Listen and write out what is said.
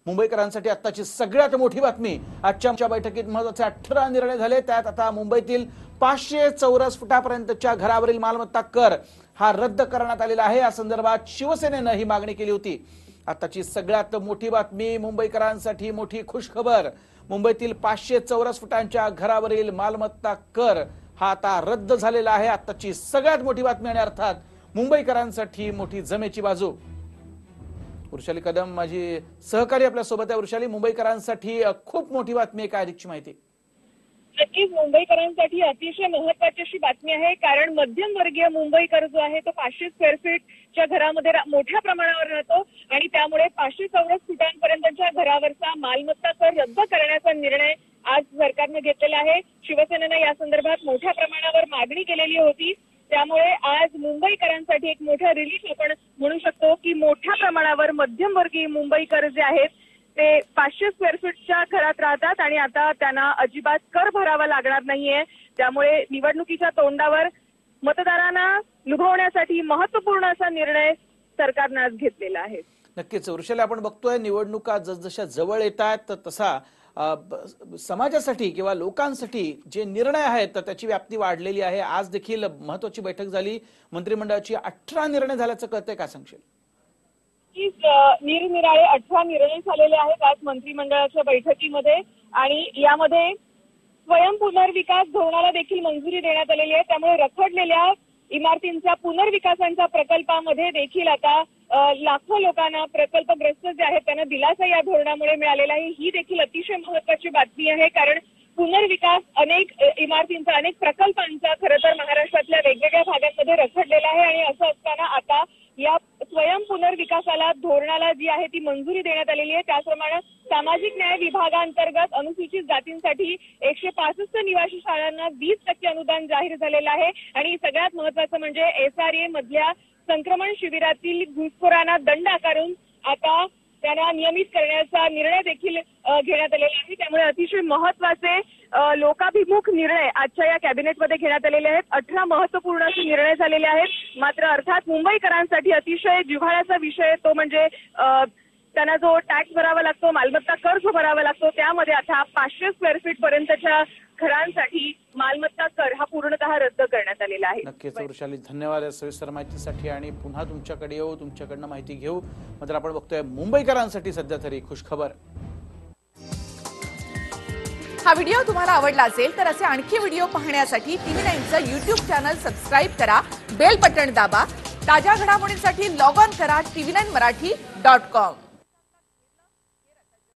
मुंबईकरांसाठी आत्ताची सगळ्यात मोठी बातमी, आजच्या बैठकीत महत्त्वाचे 18 निर्णय झाले। त्यात आता मुंबईतील 500 चौरस फुटापर्यंतच्या घरावरील मालमत्ता कर हा रद्द करण्यात आलेला आहे। या संदर्भात शिवसेनेने ही मागणी केली होती। आताची सगळ्यात मोठी बातमी, मुंबईकरांसाठी मोठी खुशखबर। मुंबईतील 500 चौरस फुटांच्या घरावरील मालमत्ता कर हा आता रद्द झालेला आहे। आताची सगळ्यात मोठी बातमी आणि अर्थात मुंबईकरांसाठी मोठी जमेची बाजू। वृषाली कदम माझी सहकारी आपल्या सोबत आहे। वृषाली, मुंबईकरांसाठी खूप मोठी बातमी आहे, काय अधिकची माहिती? नक्कीच मुंबईकरांसाठी अतिशय महत्त्वाची अशी बातमी आहे, कारण मध्यमवर्गीय मुंबईकर जो आहे तो 500 स्क्वेअर फीटच्या घरामध्ये मोठ्या प्रमाणावर राहतो आणि त्यामुळे 500 चौरस फुटांपर्यंतच्या घरावरचा मालमत्ता कर रद्द करण्याचा निर्णय आज सरकारने घेतलेला आहे। शिवसेनेने या संदर्भात मोठ्या प्रमाणावर मागणी केलेली होती, त्यामुळे आज मुंबईकरांसाठी एक मोठा रिलीफ आपण म्हणू शकतो की मोठ्या प्रमाणावर मध्यमवर्गीय मुंबईकर जे आहेत ते 500 स्क्वेअर फीटच्या घरात राहतात आणि आता त्यांना अजिबात कर भरावा लागणार नाहीये। त्यामुळे निवडणुकीच्या तोंडावर मतदारांना लुभवण्यासाठी महत्त्वपूर्ण असा निर्णय सरकारने आज घेतलेला आहे। नक्कीच वृषाली, आपण बघतोय निवडणुका जसजशा जवळ येतात तसा समाजासाठी किंवा लोकांसाठी जे निर्णय आहेत त्याची व्याप्ती वाढलेली आहे। आज देखील महत्त्वाची बैठक झाली, मंत्रिमंडळाची 18 निर्णय झाल्याचं कळतंय, काय सांगशील? निरनिराळे 18 निर्णय झालेले आहेत आज मंत्रिमंडळाच्या बैठकीमध्ये आणि यामध्ये स्वयं पुनर्विकास धोरणाला देखील मंजुरी देण्यात आलेली आहे। त्यामुळे रखडलेल्या इमारतींच्या पुनर्विकासांच्या प्रकल्पामध्ये देखील आता लाखो लोकांना, प्रकल्पग्रस्त जे आहेत त्यांना दिलासा या धोरणामुळे मिळालेला आहे। ही देखील अतिशय महत्त्वाची बातमी आहे, कारण पुनर्विकास अनेक इमारतींचा, अनेक प्रकल्पांचा खरं तर महाराष्ट्रातल्या वेगवेगळ्या भागांमध्ये रखडलेला आहे आणि असं असताना आता या स्वयं पुनर्विकासाला, धोरणाला जी आहे ती मंजुरी देण्यात आलेली आहे। त्याचप्रमाणे सामाजिक न्याय विभागांतर्गत अनुसूचित जातींसाठी 165 निवासी शाळांना 20% अनुदान जाहीर झालेलं आहे आणि सगळ्यात महत्त्वाचं म्हणजे SRA मधल्या संक्रमण शिबिरातील घुसखोरांना दंड आकारून आता त्यांना नियमित करण्याचा निर्णय देखील घेण्यात आलेला आहे। त्यामुळे अतिशय महत्त्वाचे लोकाभिमुख निर्णय आजच्या या कॅबिनेटमध्ये घेण्यात आलेले आहेत। 18 महत्त्वपूर्ण असे निर्णय झालेले आहेत। मात्र अर्थात मुंबईकरांसाठी अतिशय जिव्हाळ्याचा विषय तो म्हणजे त्यांना जो टॅक्स भरावा लागतो, मालमत्ता कर जो भरावा लागतो, त्यामध्ये आता 500 स्क्वेअर फीट पर्यंतच्या घरांसाठी मालमत्ता कर हा पूर्णतः रद्द करण्यात आलेला आहे। नक्कीच वृषाली, धन्यवाद सविस्तर माहितीसाठी आणि पुन्हा तुमच्याकडे येऊ, तुमच्याकडनं माहिती घेऊ। मात्र आपण बघतोय मुंबईकरांसाठी सध्या तरी खुशखबर। हा व्हिडिओ तुम्हाला आवडला असेल तर असे आणखी व्हिडिओ पाहण्यासाठी TV9चं YouTube चॅनल सबस्क्राइब करा, बेल बटन दाबा। ताज्या घडामोडींसाठी लॉग ऑन करा tv9marathi.com।